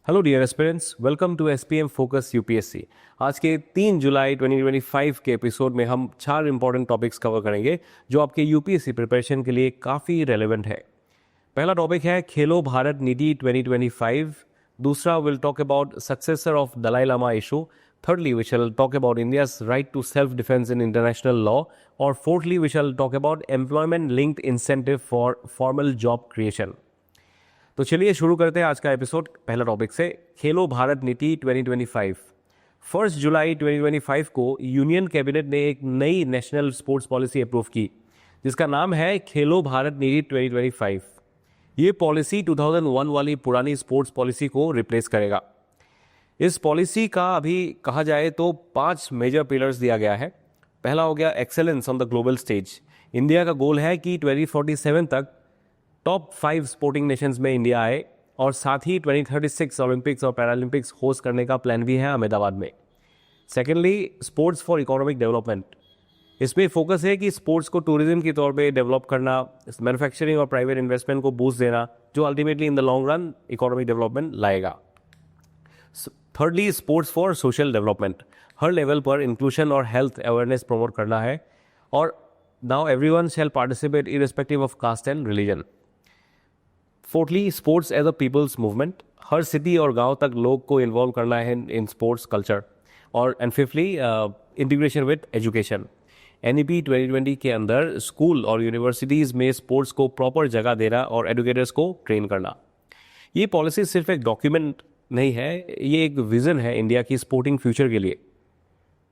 Hello dear aspirants, welcome to SPM focus UPSC. आज के 3 जुलाई 2025 के एपिसोड में हम 4 इंपॉर्टेंट टॉपिक्स कवर करेंगे जो आपके यूपीएससी प्रिपरेशन के लिए काफ़ी रेलेवेंट है। पहला टॉपिक है खेलो भारत नीति 2025। दूसरा, will talk about successor of Dalai Lama issue. Thirdly, we shall talk about India's right to self-defense in international law. और fourthly, we shall talk about employment-linked incentive for formal job creation. तो चलिए शुरू करते हैं आज का एपिसोड पहला टॉपिक से, खेलो भारत नीति 2025। 1 जुलाई 2025 को यूनियन कैबिनेट ने एक नई नेशनल स्पोर्ट्स पॉलिसी अप्रूव की जिसका नाम है खेलो भारत नीति 2025। ये पॉलिसी 2001 वाली पुरानी स्पोर्ट्स पॉलिसी को रिप्लेस करेगा। इस पॉलिसी का अभी कहा जाए तो 5 मेजर पिलर्स दिया गया है। पहला हो गया excellence on the global stage. India का गोल है कि 2047 तक टॉप 5 स्पोर्टिंग नेशंस में इंडिया आए और साथ ही 2036 ओलंपिक्स और पैरालंपिक्स होस्ट करने का प्लान भी है अहमदाबाद में। Secondly, sports for economic development. इसमें फोकस है कि स्पोर्ट्स को टूरिज्म के तौर पे डेवलप करना, मैन्युफैक्चरिंग और प्राइवेट इन्वेस्टमेंट को बूस्ट देना, जो ultimately in the long run economic development लाएगा। Thirdly, sports for social development. हर लेवल पर इंक्लूशन और हेल्थ अवेयरनेस प्रमोट करना है और now everyone shall participate irrespective of caste and religion. Fourthly, sports as a people's movement. हर city और गांव तक लोग को इन्वॉल्व करना है इन स्पोर्ट्स कल्चर। और and fifthly, integration with education. NEP 2020 के अंदर स्कूल और यूनिवर्सिटीज़ में स्पोर्ट्स को प्रॉपर जगह देना और एडुकेटर्स को ट्रेन करना। ये पॉलिसी सिर्फ एक डॉक्यूमेंट नहीं है, ये एक विज़न है इंडिया की स्पोर्टिंग फ्यूचर के लिए।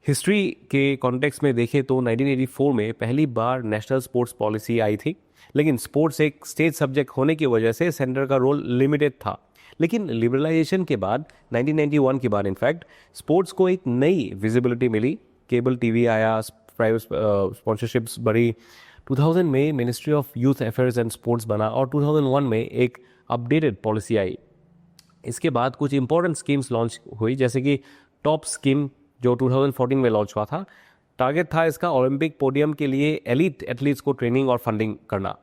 हिस्ट्री के कॉन्टेक्स्ट में देखें तो 1984 में पहली बार नेशनल स्पोर्ट्स पॉलिसी आई थी, लेकिन स्पोर्ट्स एक स्टेट सब्जेक्ट होने की वजह से सेंटर का रोल लिमिटेड था। लेकिन लिबरलाइजेशन के बाद 1991 के बाद इनफैक्ट स्पोर्ट्स को एक नई विजिबिलिटी मिली। केबल टीवी आया, प्राइवेट स्पॉन्सरशिप्स बढ़ी। 2000 में ministry of youth affairs and sports बना और 2001 में एक अपडेटेड पॉलिसी आई। इसके बाद कुछ इंपॉर्टेंट स्कीम्स लॉन्च हुई, जैसे कि टॉप स्कीम जो 2014 में लॉन्च हुआ था। टारगेट था इसका ओलंपिक पोडियम के लिए एलीट एथलीट्स को ट्रेनिंग और फंडिंग करना।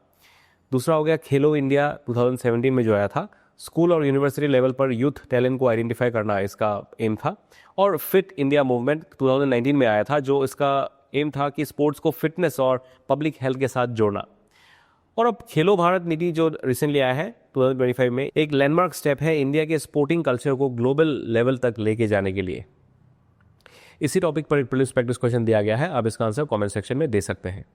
दूसरा हो गया खेलो इंडिया 2017 में जो आया था। स्कूल और यूनिवर्सिटी लेवल पर यूथ टैलेंट को आइडेंटिफाई करना इसका एम था। और फिट इंडिया मूवमेंट 2019 में आया था, जो इसका एम था कि स्पोर्ट्स को फिटनेस और पब्लिक हेल्थ के साथ जोड़ना। और अब खेलो भारत नीति जो रिसेंटली आया है 2025 में, एक लैंडमार्क स्टेप है इंडिया के स्पोर्टिंग कल्चर को ग्लोबल लेवल तक लेके जाने के लिए। इसी टॉपिक पर एक प्रीलिम्स प्रैक्टिस क्वेश्चन दिया गया है, आप इसका आंसर कमेंट सेक्शन में दे सकते हैं।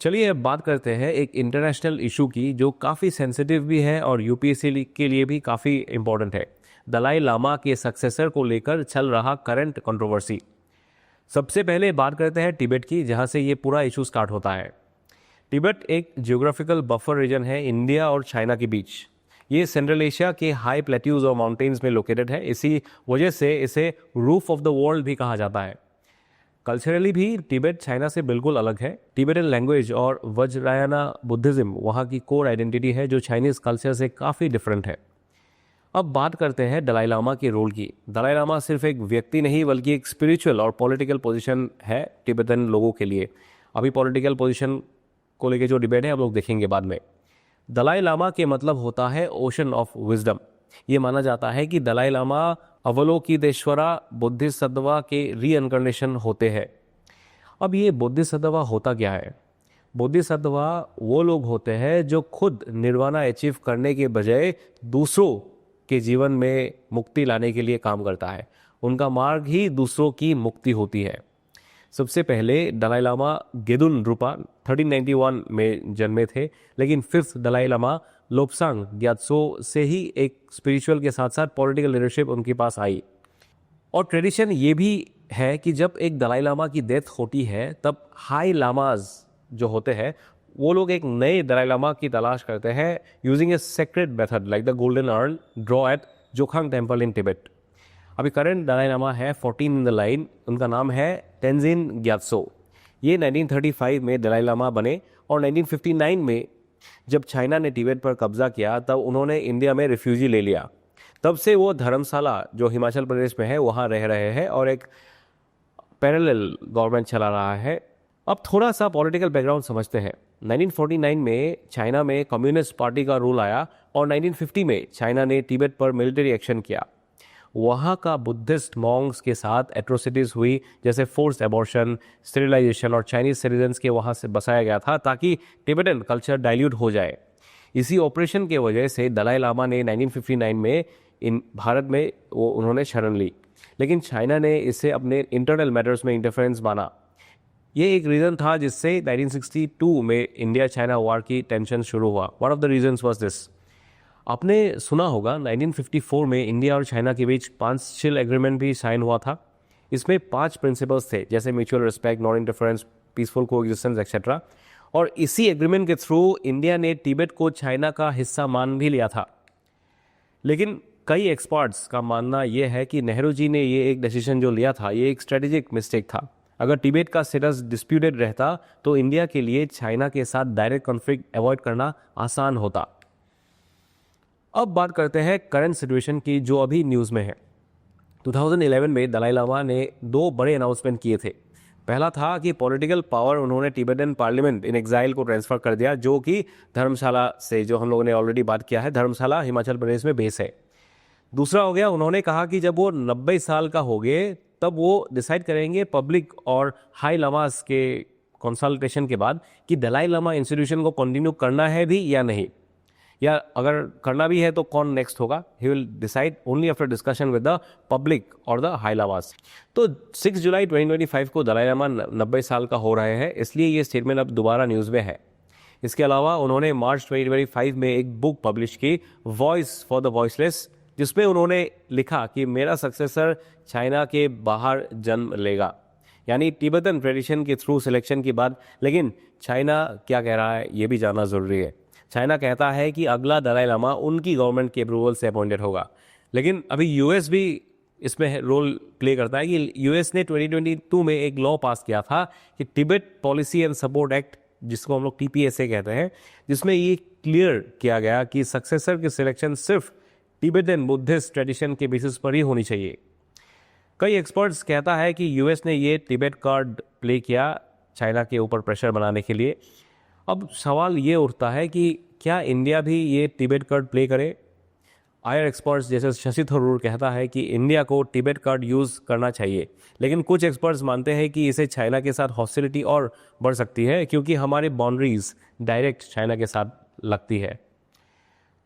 चलिए अब बात करते हैं एक इंटरनेशनल इशू की जो काफ़ी सेंसिटिव भी है और यूपीएससी के लिए भी काफ़ी इंपॉर्टेंट है। दलाई लामा के सक्सेसर को लेकर चल रहा करंट कंट्रोवर्सी। सबसे पहले बात करते हैं तिब्बत की, जहाँ से ये पूरा इशू स्टार्ट होता है। तिब्बत एक जियोग्राफिकल बफर रीजन है इंडिया और चाइना के बीच। ये सेंट्रल एशिया के हाई प्लेट्यूज और माउंटेन्स में लोकेटेड है, इसी वजह से इसे रूफ ऑफ द वर्ल्ड भी कहा जाता है। कल्चरली भी तिब्बत चाइना से बिल्कुल अलग है। तिब्बतन लैंग्वेज और वज्रायना बुद्धिज्म वहाँ की कोर आइडेंटिटी है, जो चाइनीज कल्चर से काफ़ी डिफरेंट है। अब बात करते हैं दलाई लामा के रोल की। दलाई लामा सिर्फ एक व्यक्ति नहीं बल्कि एक स्पिरिचुअल और पॉलिटिकल पोजीशन है तिब्बतन लोगों के लिए। अभी पॉलिटिकल पोजीशन को लेके जो डिबेट है हम लोग देखेंगे बाद में। दलाई लामा के मतलब होता है ओशन ऑफ विजडम। ये माना जाता है कि दलाई लामा अवलोकितेश्वरा बोधिसत्वा के रीइनकार्नेशन होते हैं। अब ये बोधिसत्वा होता क्या है? बोधिसत्वा वो लोग होते हैं जो खुद निर्वाणा अचीव करने के बजाय दूसरों के जीवन में मुक्ति लाने के लिए काम करता है। उनका मार्ग ही दूसरों की मुक्ति होती है। सबसे पहले दलाई लामा गेदुन द्रुपा 1391 में जन्मे थे, लेकिन 5th दलाई लामा लोब्सांग ग्यात्सो से ही एक स्पिरिचुअल के साथ साथ पॉलिटिकल लीडरशिप उनके पास आई। और ट्रेडिशन ये भी है कि जब एक दलाई लामा की डेथ होती है तब हाई लामाज जो होते हैं वो लोग एक नए दलाई लामा की तलाश करते हैं using A sacred method like the golden earn draw at Jokhang temple in Tibet. अभी करंट दलाई लामा है 14 इन द लाइन, उनका नाम है तेंजिन ग्यात्सो। ये 1935 में दलाई लामा बने और 1959 में जब चाइना ने तिब्बत पर कब्जा किया तब उन्होंने इंडिया में रिफ्यूजी ले लिया। तब से वो धर्मशाला जो हिमाचल प्रदेश में है वहाँ रह रहे हैं और एक पैरेलल गवर्नमेंट चला रहा है। अब थोड़ा सा पॉलिटिकल बैकग्राउंड समझते हैं। 1949 में चाइना में कम्युनिस्ट पार्टी का रूल आया और 1950 में चाइना ने तिब्बत पर मिलिट्री एक्शन किया। वहाँ का बुद्धिस्ट मॉन्क्स के साथ एट्रोसिटीज हुई, जैसे फोर्स एबॉर्शन, स्टेरिलाइजेशन, और चाइनीज सिटीजन्स के वहाँ से बसाया गया था ताकि टिबेटन कल्चर डाइल्यूट हो जाए। इसी ऑपरेशन के वजह से दलाई लामा ने 1959 में भारत में उन्होंने शरण ली, लेकिन चाइना ने इसे अपने इंटरनल मैटर्स में इंटरफेरेंस माना। ये एक रीज़न था जिससे 1962 में इंडिया चाइना वॉर की टेंशन शुरू हुआ। One of the reasons was this. आपने सुना होगा 1954 में इंडिया और चाइना के बीच पांचशील एग्रीमेंट भी साइन हुआ था। इसमें 5 प्रिंसिपल्स थे, जैसे mutual respect, non interference, peaceful coexistence etcetera. और इसी एग्रीमेंट के थ्रू इंडिया ने तिब्बत को चाइना का हिस्सा मान भी लिया था। लेकिन कई एक्सपर्ट्स का मानना यह है कि नेहरू जी ने ये एक डिसीजन जो लिया था, ये एक स्ट्रेटेजिक मिस्टेक था। अगर तिब्बत का स्टेटस डिस्प्यूटेड रहता तो इंडिया के लिए चाइना के साथ डायरेक्ट कॉन्फ्लिक्ट अवॉइड करना आसान होता। अब बात करते हैं करंट सिचुएशन की जो अभी न्यूज़ में है। 2011 में दलाई लामा ने 2 बड़े अनाउंसमेंट किए थे। पहला था कि पॉलिटिकल पावर उन्होंने तिब्बतन पार्लियामेंट इन एग्जाइल को ट्रांसफ़र कर दिया, जो कि धर्मशाला से, जो हम लोगों ने ऑलरेडी बात किया है, धर्मशाला हिमाचल प्रदेश में बेस है। दूसरा हो गया, उन्होंने कहा कि जब वो 90 साल का हो गए तब वो डिसाइड करेंगे पब्लिक और हाई लामास के कंसल्टेशन के बाद कि दलाई लामा इंस्टीट्यूशन को कंटिन्यू करना है भी या नहीं, या अगर करना भी है तो कौन नेक्स्ट होगा। He will decide only after discussion with the public और द हाई लामास। तो 6 जुलाई 2025 को दलाई लामा 90 साल का हो रहे हैं, इसलिए ये स्टेटमेंट अब दोबारा न्यूज़ में है। इसके अलावा उन्होंने मार्च 2025 में एक बुक पब्लिश की, वॉइस फॉर द वॉइसलेस, जिसमें उन्होंने लिखा कि मेरा सक्सेसर चाइना के बाहर जन्म लेगा, यानी तिब्बतन ट्रेडिशन के थ्रू सिलेक्शन की बात। लेकिन चाइना क्या कह रहा है ये भी जानना ज़रूरी है। चाइना कहता है कि अगला दलाई लामा उनकी गवर्नमेंट के अप्रूवल से अपॉइंटेड होगा। लेकिन अभी यूएस भी इसमें रोल प्ले करता है कि यूएस ने 2022 में एक लॉ पास किया था कि Tibet policy and support act, जिसको हम लोग TPSA कहते हैं, जिसमें ये क्लियर किया गया कि सक्सेसर की सिलेक्शन सिर्फ तिब्बतन बुद्धिस्ट ट्रेडिशन के बेसिस पर ही होनी चाहिए। कई एक्सपर्ट्स कहता है कि यूएस ने ये तिब्बत कार्ड प्ले किया चाइना के ऊपर प्रेशर बनाने के लिए। अब सवाल ये उठता है कि क्या इंडिया भी ये तिब्बत कार्ड प्ले करे। आयर एक्सपर्ट्स जैसे शशि थरूर कहता है कि इंडिया को तिब्बत कार्ड यूज़ करना चाहिए, लेकिन कुछ एक्सपर्ट्स मानते हैं कि इसे चाइना के साथ हॉस्टिलिटी और बढ़ सकती है, क्योंकि हमारी बाउंड्रीज डायरेक्ट चाइना के साथ लगती है।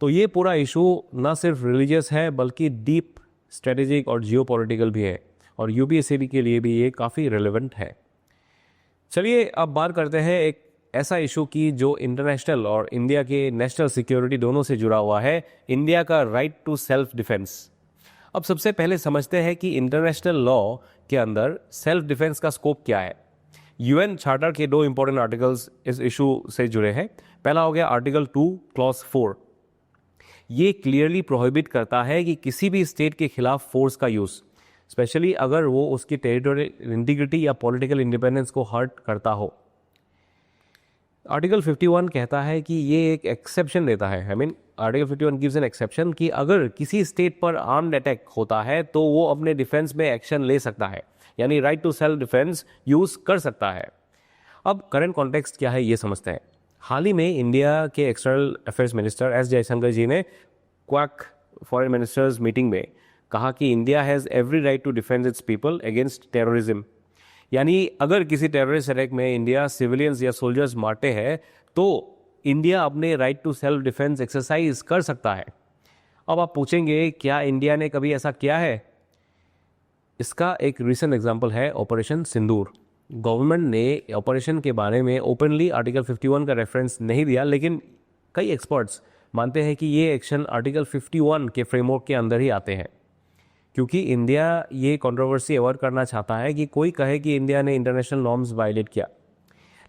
तो ये पूरा इशू ना सिर्फ रिलीजियस है बल्कि डीप स्ट्रेटेजिक और जियोपॉलिटिकल भी है, और यूपीएससी के लिए भी ये काफ़ी रिलेवेंट है। चलिए अब बात करते हैं एक ऐसा इशू की जो इंटरनेशनल और इंडिया के नेशनल सिक्योरिटी दोनों से जुड़ा हुआ है, इंडिया का राइट टू सेल्फ डिफेंस। अब सबसे पहले समझते हैं कि इंटरनेशनल लॉ के अंदर सेल्फ डिफेंस का स्कोप क्या है। यूएन चार्टर के 2 इंपॉर्टेंट आर्टिकल्स इस इशू से जुड़े हैं। पहला हो गया आर्टिकल 2 क्लॉज 4। ये क्लियरली प्रोहिबिट करता है कि किसी भी स्टेट के खिलाफ फोर्स का यूज़, स्पेशली अगर वो उसकी टेरिटोरियल इंटीग्रिटी या पॉलिटिकल इंडिपेंडेंस को हर्ट करता हो। आर्टिकल 51 कहता है कि ये एक एक्सेप्शन देता है, आर्टिकल 51 गिव्स एन एक्सेप्शन कि अगर किसी स्टेट पर आर्म्ड अटैक होता है तो वो अपने डिफेंस में एक्शन ले सकता है, यानी right to self defence use कर सकता है। अब करंट कॉन्टेक्स्ट क्या है ये समझते हैं। हाल ही में इंडिया के external affairs minister S Jaishankar ji ने क्वाक फॉरेन मिनिस्टर्स मीटिंग में कहा कि India has every right to defend its people against terrorism, यानी अगर किसी टेररिस्ट अटैक में इंडिया सिविलियंस या सोल्जर्स मारते हैं तो इंडिया अपने right to self defence exercise कर सकता है। अब आप पूछेंगे क्या इंडिया ने कभी ऐसा किया है? इसका एक रिसेंट एग्जांपल है ऑपरेशन सिंदूर। गवर्नमेंट ने ऑपरेशन के बारे में ओपनली आर्टिकल 51 का रेफरेंस नहीं दिया, लेकिन कई एक्सपर्ट्स मानते हैं कि ये एक्शन आर्टिकल 51 के फ्रेमवर्क के अंदर ही आते हैं, क्योंकि इंडिया ये कंट्रोवर्सी अवॉइड करना चाहता है कि कोई कहे कि इंडिया ने इंटरनेशनल नॉर्म्स वायलेट किया।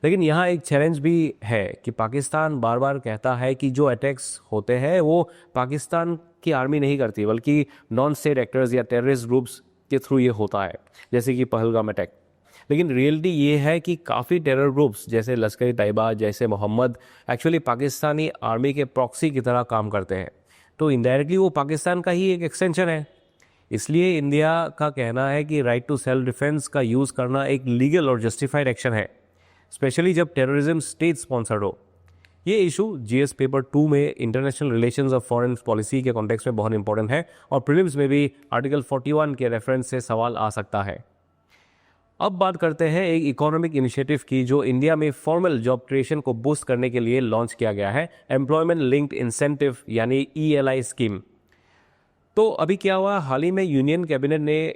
लेकिन यहाँ एक चैलेंज भी है कि पाकिस्तान बार बार कहता है कि जो अटैक्स होते हैं वो पाकिस्तान की आर्मी नहीं करती, बल्कि नॉन स्टेट एक्टर्स या टेररिस्ट ग्रुप्स के थ्रू ये होता है, जैसे कि पहलगाम अटैक। लेकिन रियलिटी ये है कि काफ़ी टेरर ग्रुप्स जैसे लश्कर तैयबा, जैसे मोहम्मद, एक्चुअली पाकिस्तानी आर्मी के प्रॉक्सी की तरह काम करते हैं, तो इनडायरेक्टली वो पाकिस्तान का ही एक एक्सटेंशन है। इसलिए इंडिया का कहना है कि राइट टू सेल्फ डिफेंस का यूज़ करना एक लीगल और जस्टिफाइड एक्शन है। स्पेशली जब टेररिज्म स्टेट स्पॉन्सर्ड हो। ये इशू जीएस पेपर 2 में international relations of foreign policy के कॉन्टेक्स्ट में बहुत इंपॉर्टेंट है और प्रीलिम्स में भी आर्टिकल 41 के रेफरेंस से सवाल आ सकता है। अब बात करते हैं एक इकोनॉमिक इनिशिएटिव की जो इंडिया में फॉर्मल जॉब क्रिएशन को बूस्ट करने के लिए लॉन्च किया गया है, एम्प्लॉयमेंट लिंक्ड इंसेंटिव यानी ELI स्कीम। तो अभी क्या हुआ, हाल ही में यूनियन कैबिनेट ने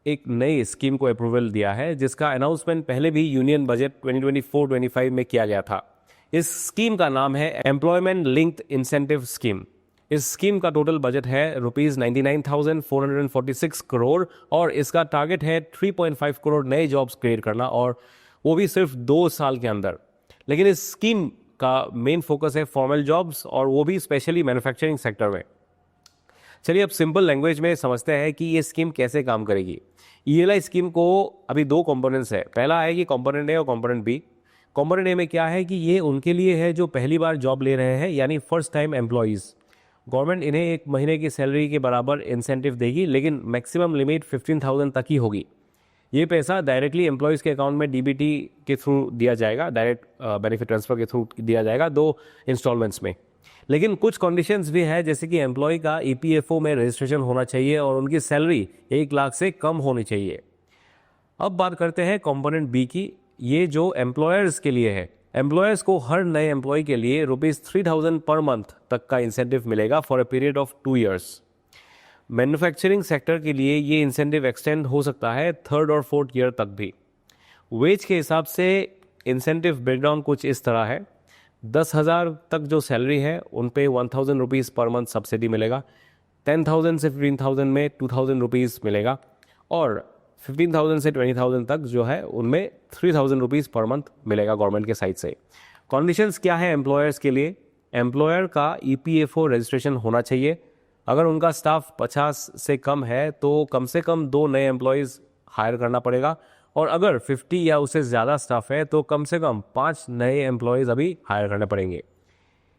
एक नई स्कीम को अप्रूवल दिया है जिसका अनाउंसमेंट पहले भी यूनियन बजट 2024-25 में किया गया था। इस स्कीम का नाम है एम्प्लॉयमेंट लिंक्ड इंसेंटिव स्कीम। इस स्कीम का टोटल बजट है ₹99,446 करोड़ और इसका टारगेट है 3.5 करोड़ नए जॉब्स क्रिएट करना, और वो भी सिर्फ 2 साल के अंदर। लेकिन इस स्कीम का मेन फोकस है फॉर्मल जॉब्स और वो भी स्पेशली मैन्युफैक्चरिंग सेक्टर में। चलिए अब सिंपल लैंग्वेज में समझते हैं कि ये स्कीम कैसे काम करेगी। ELI स्कीम को अभी 2 कंपोनेंट्स है। पहला है कि कंपोनेंट ए और कंपोनेंट बी। कंपोनेंट ए में क्या है कि ये उनके लिए है जो पहली बार जॉब ले रहे हैं, यानी फर्स्ट टाइम एम्प्लॉयज़। गवर्नमेंट इन्हें 1 महीने की सैलरी के बराबर इंसेंटिव देगी, लेकिन मैक्सिमम लिमिट 15,000 तक ही होगी। ये पैसा डायरेक्टली एम्प्लॉयज़ के अकाउंट में DBT के थ्रू दिया जाएगा, डायरेक्ट बेनिफिट ट्रांसफ़र के थ्रू दिया जाएगा 2 इंस्टॉलमेंट्स में। लेकिन कुछ कंडीशंस भी है, जैसे कि एम्प्लॉय का EPFO में रजिस्ट्रेशन होना चाहिए और उनकी सैलरी 1 लाख से कम होनी चाहिए। अब बात करते हैं कंपोनेंट बी की। ये जो एम्प्लॉयर्स के लिए है, एम्प्लॉयर्स को हर नए एम्प्लॉय के लिए ₹3,000 पर मंथ तक का इंसेंटिव मिलेगा for a period of 2 years. Manufacturing sector के लिए ये इंसेंटिव एक्सटेंड हो सकता है 3rd और 4th ईयर तक भी। वेज के हिसाब से इंसेंटिव ब्रेकडाउन कुछ इस तरह है। 10,000 तक जो सैलरी है उन पे ₹1,000 पर मंथ सब्सिडी मिलेगा। 10,000 से 15,000 में ₹2,000 मिलेगा और 15,000 से 20,000 तक जो है उनमें ₹3,000 पर मंथ मिलेगा गवर्नमेंट के साइड से। कंडीशंस क्या है एम्प्लॉयर्स के लिए? एम्प्लॉयर का EPFO रजिस्ट्रेशन होना चाहिए। अगर उनका स्टाफ 50 से कम है तो कम से कम 2 नए एम्प्लॉयज़ हायर करना पड़ेगा, और अगर 50 या उससे ज़्यादा स्टाफ है तो कम से कम 5 नए एम्प्लॉयज़ अभी हायर करने पड़ेंगे।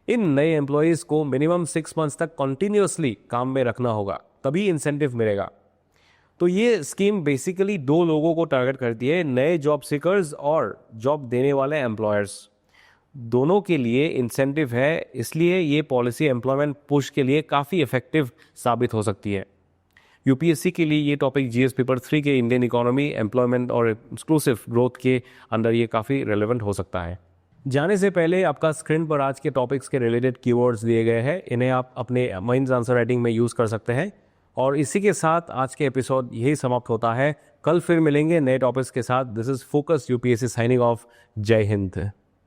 इन नए एम्प्लॉयज़ को मिनिमम 6 मंथ्स तक कंटिन्यूसली काम में रखना होगा, तभी इंसेंटिव मिलेगा। तो ये स्कीम बेसिकली 2 लोगों को टारगेट करती है, नए जॉब सीकर्स और जॉब देने वाले एम्प्लॉयर्स। दोनों के लिए इंसेंटिव है, इसलिए ये पॉलिसी एम्प्लॉयमेंट पुश के लिए काफ़ी इफेक्टिव साबित हो सकती है। UPSC के लिए ये टॉपिक GS पेपर 3 के इंडियन इकोनॉमी, एम्प्लॉयमेंट और एक्सक्लूसिव ग्रोथ के अंदर ये काफ़ी रेलेवेंट हो सकता है। जाने से पहले आपका स्क्रीन पर आज के टॉपिक्स के रिलेटेड कीवर्ड्स दिए गए हैं, इन्हें आप अपने मेंस आंसर राइटिंग में यूज़ कर सकते हैं। और इसी के साथ आज के एपिसोड यही समाप्त होता है। कल फिर मिलेंगे नए टॉपिक्स के साथ। This is focus UPSC signing off. जय हिंद।